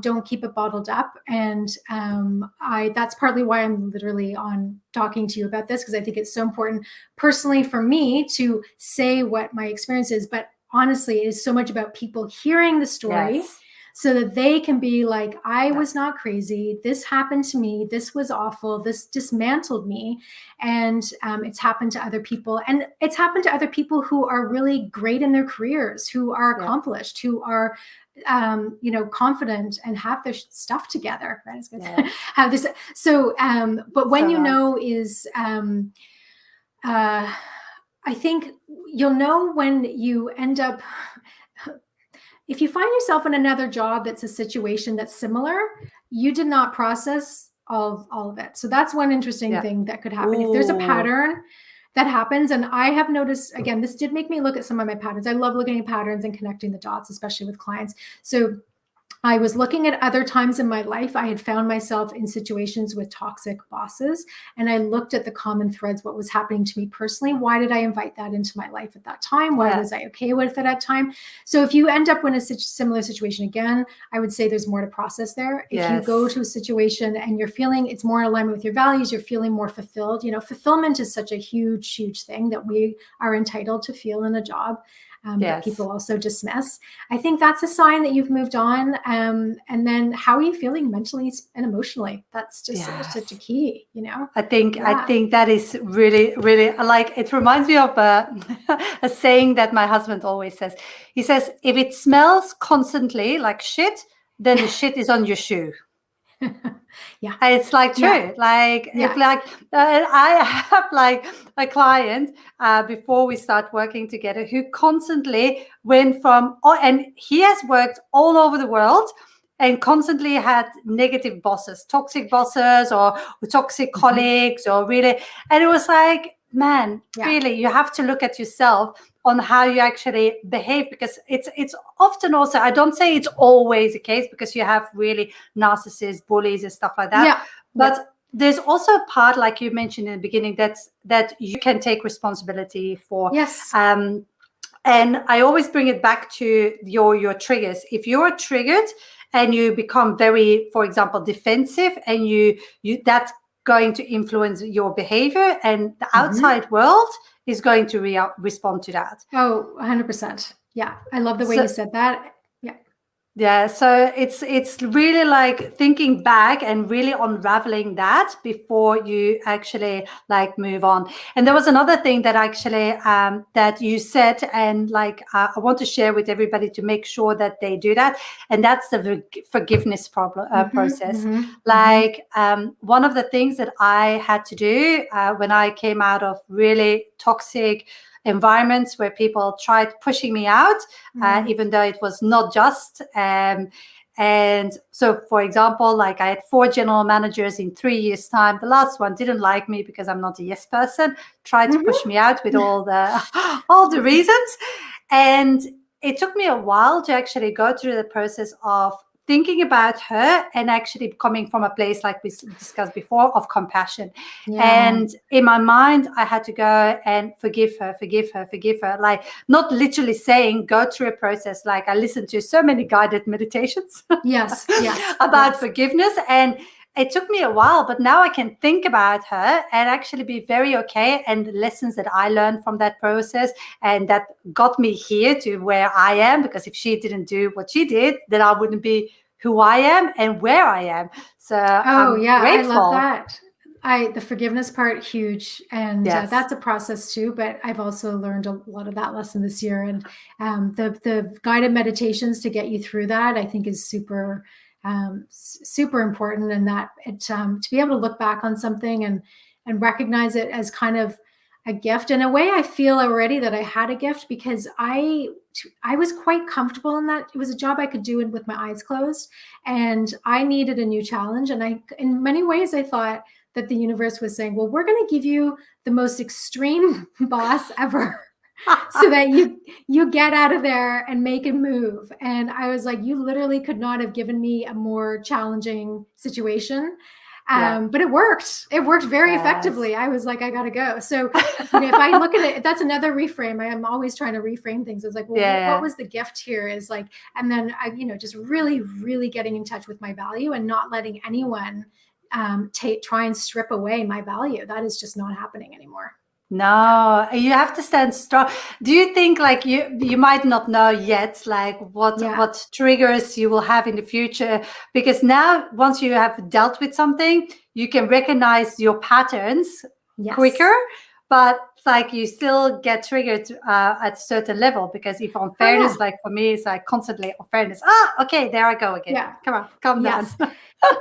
Don't keep it bottled up. And that's partly why I'm literally on talking to you about this, because I think it's so important personally for me to say what my experience is. But honestly, it is so much about people hearing the story. So that they can be like, I was not crazy. This happened to me. This was awful. This dismantled me. And it's happened to other people. And it's happened to other people who are really great in their careers, who are accomplished, who are confident and have their stuff together. Right? Have this. So, but when is, I think you'll know when you end up. If you find yourself in another job that's a situation that's similar, you did not process all of it. So that's one interesting thing that could happen. If there's a pattern that happens, and I have noticed, again, this did make me look at some of my patterns. I love looking at patterns and connecting the dots, especially with clients. So I was looking at other times in my life. I had found myself in situations with toxic bosses, and I looked at the common threads, what was happening to me personally. Why did I invite that into my life at that time? Why Yeah. was I okay with it at that time? So if you end up in a similar situation again, I would say there's more to process there. If you go Yes. to a situation and you're feeling it's more in alignment with your values, you're feeling more fulfilled. Fulfillment is such a huge, huge thing that we are entitled to feel in a job. That Yes. people also dismiss. I think that's a sign that you've moved on. And then how are you feeling mentally and emotionally? That's just such a Yes. key, I Yeah. think that is really, really like, it reminds me of a saying that my husband always says. He says, if it smells constantly like shit, then the shit is on your shoe. Yeah. And it's like Yeah. true. Like if Yeah. I have like a client before we start working together who constantly went from, oh, and he has worked all over the world and constantly had negative bosses, toxic bosses or toxic colleagues or really, and it was like, man, Yeah. really, you have to look at yourself on how you actually behave, because it's often also, I don't say it's always the case, because you have really narcissists, bullies and stuff like that, Yeah. Yeah. but there's also a part, like you mentioned in the beginning, that you can take responsibility for. Yes. And I always bring it back to your triggers. If you're triggered and you become very, for example, defensive, and you that's going to influence your behavior, and the outside world is going to respond to that. Oh, 100%. Yeah. I love the way you So said that. Yeah. yeah, so it's really like thinking back and really unraveling that before you actually like move on. And there was another thing that actually that you said, and like I want to share with everybody to make sure that they do that, and that's the forgiveness process. Like one of the things that I had to do when I came out of really toxic environments where people tried pushing me out, even though it was not just. And so, for example, like I had 4 general managers in 3 years' time. The last one didn't like me because I'm not a yes person, tried to push me out with all the reasons. And it took me a while to actually go through the process of thinking about her and actually coming from a place, like we discussed before, of compassion. Yeah. And in my mind, I had to go and forgive her, forgive her, forgive her. Like not literally saying go through a process. Like I listened to so many guided meditations Yes. Yes. about Yes. forgiveness, and it took me a while, but now I can think about her and actually be very okay. And the lessons that I learned from that process, and that got me here to where I am, because if she didn't do what she did, then I wouldn't be who I am and where I am. So Oh, I'm yeah. I love grateful. that. The forgiveness part, huge. And Yes. that's a process too, but I've also learned a lot of that lesson this year. And the guided meditations to get you through that, I think is super, super important. And that to be able to look back on something and recognize it as kind of a gift. In a way, I feel already that I had a gift, because I was quite comfortable in that. It was a job I could do with my eyes closed, and I needed a new challenge. And in many ways, I thought that the universe was saying, well, we're going to give you the most extreme boss ever so that you get out of there and make a move. And I was like, you literally could not have given me a more challenging situation. Yeah. But it worked. It worked very effectively. I was like, I gotta go. So, if I look at it, that's another reframe. I am always trying to reframe things. It's like, well, what was the gift here? Is like, and then I, just really, really getting in touch with my value and not letting anyone try and strip away my value. That is just not happening anymore. No, you have to stand strong. Do you think like you might not know yet like what triggers you will have in the future? Because now once you have dealt with something, you can recognize your patterns quicker, but it's like you still get triggered at a certain level, because if unfairness, like for me, it's like constantly unfairness. Okay, there I go again. Yeah. Come on, calm down.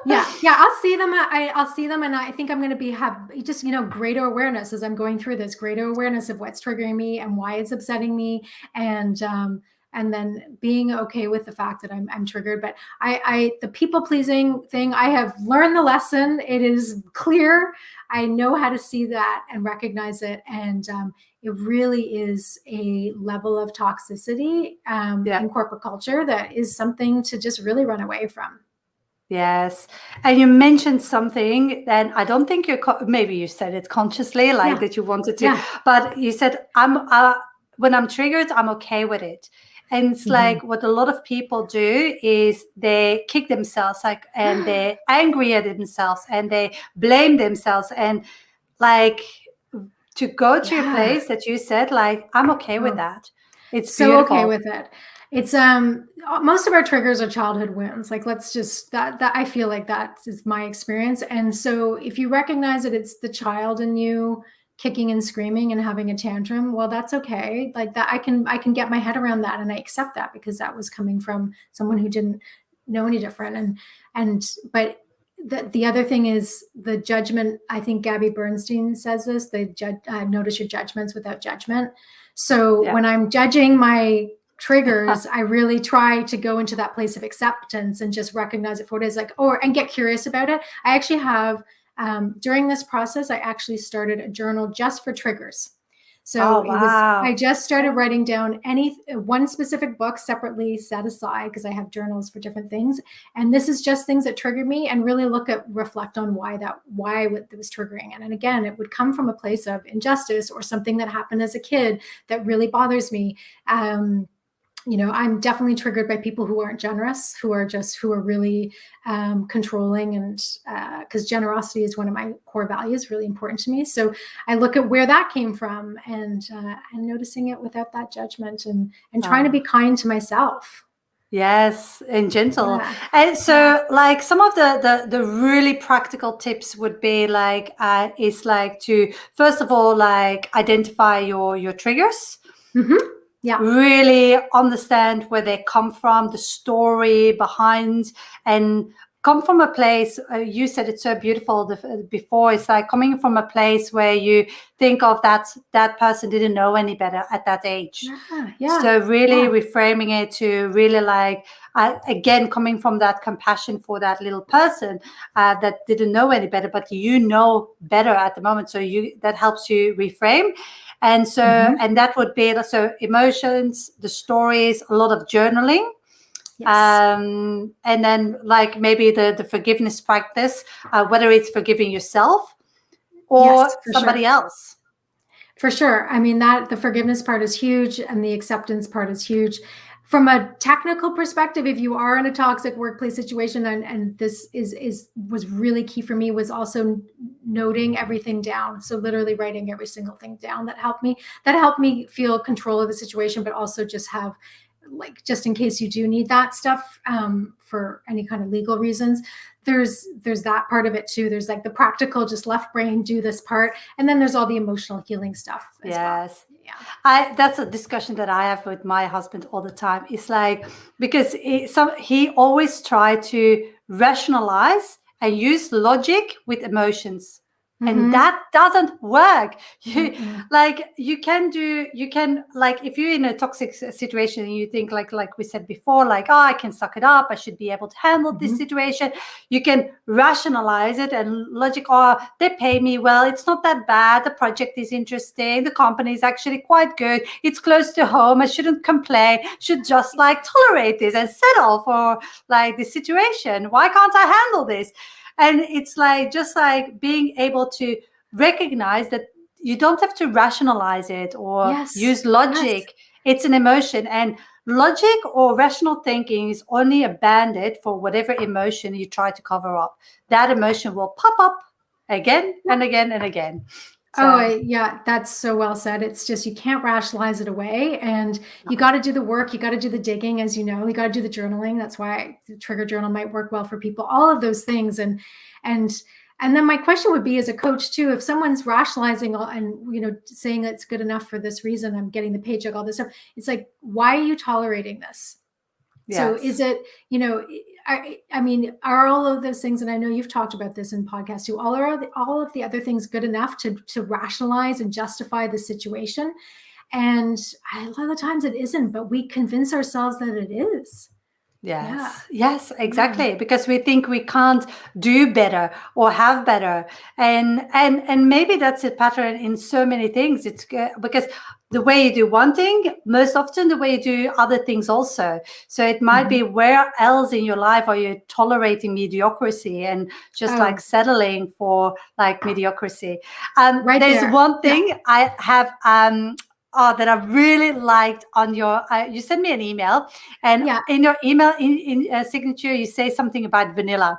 Yeah. I'll see them. I'll see them, and I think I'm going to have just greater awareness as I'm going through this, greater awareness of what's triggering me and why it's upsetting me, and and then being okay with the fact that I'm triggered. But the people pleasing thing, I have learned the lesson. It is clear. I know how to see that and recognize it. And it really is a level of toxicity in corporate culture that is something to just really run away from. Yes. And you mentioned something, and I don't think maybe you said it consciously, like that you wanted to, but you said, when I'm triggered, I'm okay with it. And it's like what a lot of people do is they kick themselves, like, and they're angry at themselves and they blame themselves. And like to go to a place that you said, like, I'm okay with that. It's so beautiful. okay with it. It's most of our triggers are childhood wounds. Like, let's just that I feel like that is my experience. And so if you recognize that it's the child in you kicking and screaming and having a tantrum, well, that's okay. Like that, I can get my head around that, and I accept that because that was coming from someone who didn't know any different. But the other thing is the judgment. I think Gabby Bernstein says this: notice your judgments without judgment. So when I'm judging my triggers, I really try to go into that place of acceptance and just recognize it for what it is, like, and get curious about it. I actually have, during this process, I actually started a journal just for triggers. So I just started writing down one specific book separately set aside because I have journals for different things. And this is just things that triggered me, and really reflect on why it was triggering. And again, it would come from a place of injustice or something that happened as a kid that really bothers me. I'm definitely triggered by people who aren't generous, who are really controlling, and because generosity is one of my core values, really important to me. So I look at where that came from, and noticing it without that judgment, and trying to be kind to myself. Yes, and gentle. And so like some of the really practical tips would be like is like to first of all like identify your triggers. Really understand where they come from, the story behind, and come from a place, you said it so beautiful before, it's like coming from a place where you think of that person didn't know any better at that age. So really reframing it to really like, again, coming from that compassion for that little person that didn't know any better, but you know better at the moment. So that helps you reframe. And so, and that would be also emotions, the stories, a lot of journaling. And then like maybe the forgiveness practice, whether it's forgiving yourself or somebody else. For sure. I mean, the forgiveness part is huge, and the acceptance part is huge. From a technical perspective, if you are in a toxic workplace situation, and this was really key for me, was also noting everything down. So literally writing every single thing down that helped me feel control of the situation, but also just have, like, just in case you do need that stuff for any kind of legal reasons, there's that part of it too. There's like the practical, just left brain, do this part. And then there's all the emotional healing stuff as well. That's a discussion that I have with my husband all the time. It's like, because he always tried to rationalize and use logic with emotions. And that doesn't work. You can like, if you're in a toxic situation and you think like we said before, like, oh, I can suck it up, I should be able to handle this situation. You can rationalize it and logic, oh, they pay me well, it's not that bad, the project is interesting, the company is actually quite good, it's close to home, I shouldn't complain, should just like tolerate this and settle for like the situation. Why can't I handle this? And it's like, just like being able to recognize that you don't have to rationalize it or use logic. It's an emotion, and logic or rational thinking is only a band-aid for whatever emotion you try to cover up. That emotion will pop up again and again and again. So. That's so well said. It's just, you can't rationalize it away, and you got to do the work. You got to do the digging, as you know, you got to do the journaling. That's why the trigger journal might work well for people, all of those things. And then my question would be, as a coach too, if someone's rationalizing and, saying it's good enough for this reason, I'm getting the paycheck, all this stuff, it's like, why are you tolerating this? So is it, I mean, are all of those things, and I know you've talked about this in podcasts too, all of the other things good enough to rationalize and justify the situation? And a lot of the times it isn't, but we convince ourselves that it is. Yeah. Yes, exactly. Because we think we can't do better or have better, and maybe that's a pattern in so many things. It's because the way you do one thing, most often the way you do other things also. So it might be where else in your life are you tolerating mediocrity and just like settling for like mediocrity. Right There's there. one thing I have. That I really liked on your, you sent me an email, and in your email in signature, you say something about vanilla.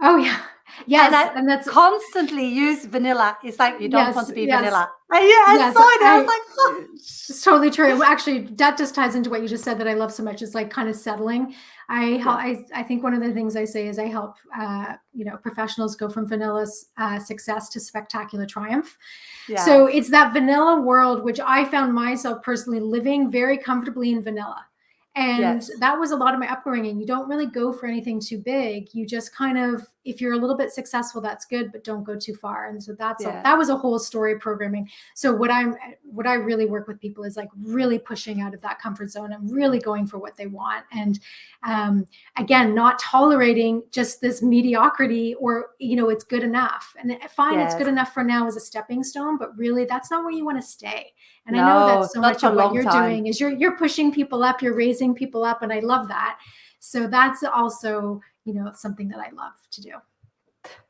Oh yeah. Yes. And that's constantly use vanilla. It's like, you don't want to be vanilla. I saw it. I was like, oh. It's totally true. Actually, that just ties into what you just said that I love so much. Is like kind of settling. I think one of the things I say is I help professionals go from vanilla success to spectacular triumph. So it's that vanilla world, which I found myself personally living very comfortably in vanilla. And that was a lot of my upbringing. You don't really go for anything too big. You just kind of, if you're a little bit successful, that's good, but don't go too far. And so that was a whole story programming. So what I really work with people is like really pushing out of that comfort zone and really going for what they want. And again, not tolerating just this mediocrity or, it's good enough. And fine, it's good enough for now as a stepping stone, but really that's not where you want to stay. And I know that's so much of what you're doing is you're pushing people up, you're raising people up. And I love that. So that's also, something that I love to do.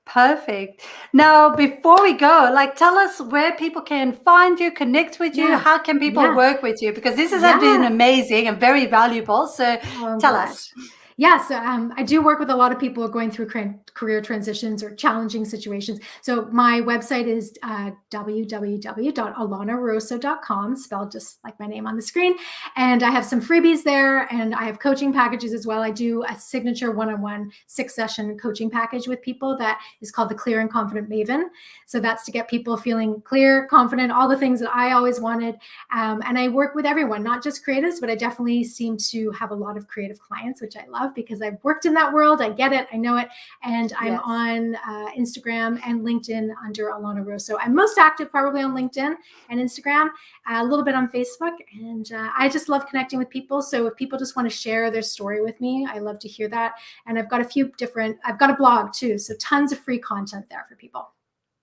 Perfect. Now, before we go, like, tell us where people can find you, connect with you. How can people work with you? Because this has been amazing and very valuable. So tell us. Yes, I do work with a lot of people going through career transitions or challenging situations. So my website is www.alanaruoso.com, spelled just like my name on the screen. And I have some freebies there, and I have coaching packages as well. I do a signature one-on-one 6-session coaching package with people that is called the Clear and Confident Maven. So that's to get people feeling clear, confident, all the things that I always wanted. And I work with everyone, not just creatives, but I definitely seem to have a lot of creative clients, which I love because I've worked in that world. I get it. I know it. And I'm on Instagram and LinkedIn under Alana Ruoso. I'm most active probably on LinkedIn and Instagram, a little bit on Facebook. And I just love connecting with people. So if people just want to share their story with me, I love to hear that. And I've got I've got a blog too. So tons of free content there for people.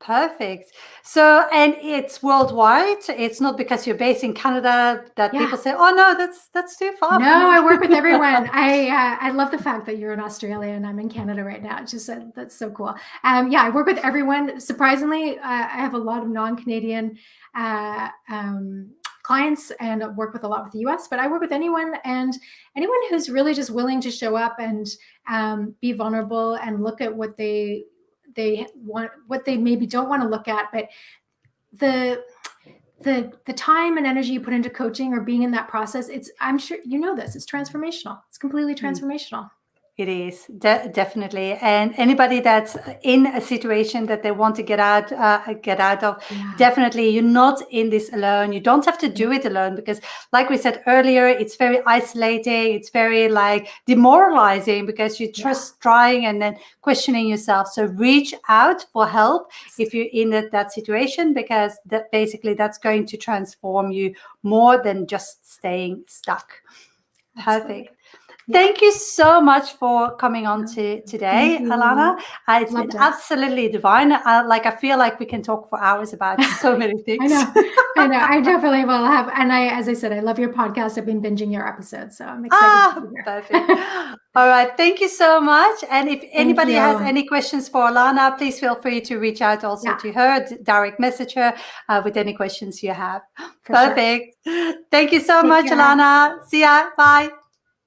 Perfect. So, and it's worldwide. It's not because you're based in Canada that people say, "Oh no, that's too far." No, I work with everyone. I love the fact that you're in Australia and I'm in Canada right now. It's just that's so cool. I work with everyone. Surprisingly, I have a lot of non-Canadian clients and work with a lot with the US, but I work with anyone who's really just willing to show up and be vulnerable and look at what they want, what they maybe don't want to look at, but the time and energy you put into coaching or being in that process, I'm sure you know this, it's transformational. It's completely transformational. It is definitely, and anybody that's in a situation that they want to get out of, definitely, you're not in this alone. You don't have to do it alone because, like we said earlier, it's very isolating. It's very like demoralizing because you're just trying and then questioning yourself. So reach out for help if you're in that situation, because that's going to transform you more than just staying stuck. Perfect. Thank you so much for coming on today, Alana. It's been absolutely divine. I feel like we can talk for hours about so many things. I know. I definitely will have. And as I said, I love your podcast. I've been binging your episodes, so I'm excited to be here. Perfect. All right. Thank you so much. And if anybody has any questions for Alana, please feel free to reach out also to her, direct message her with any questions you have. Perfect. Sure. Thank you so much, Alana. See ya. Bye.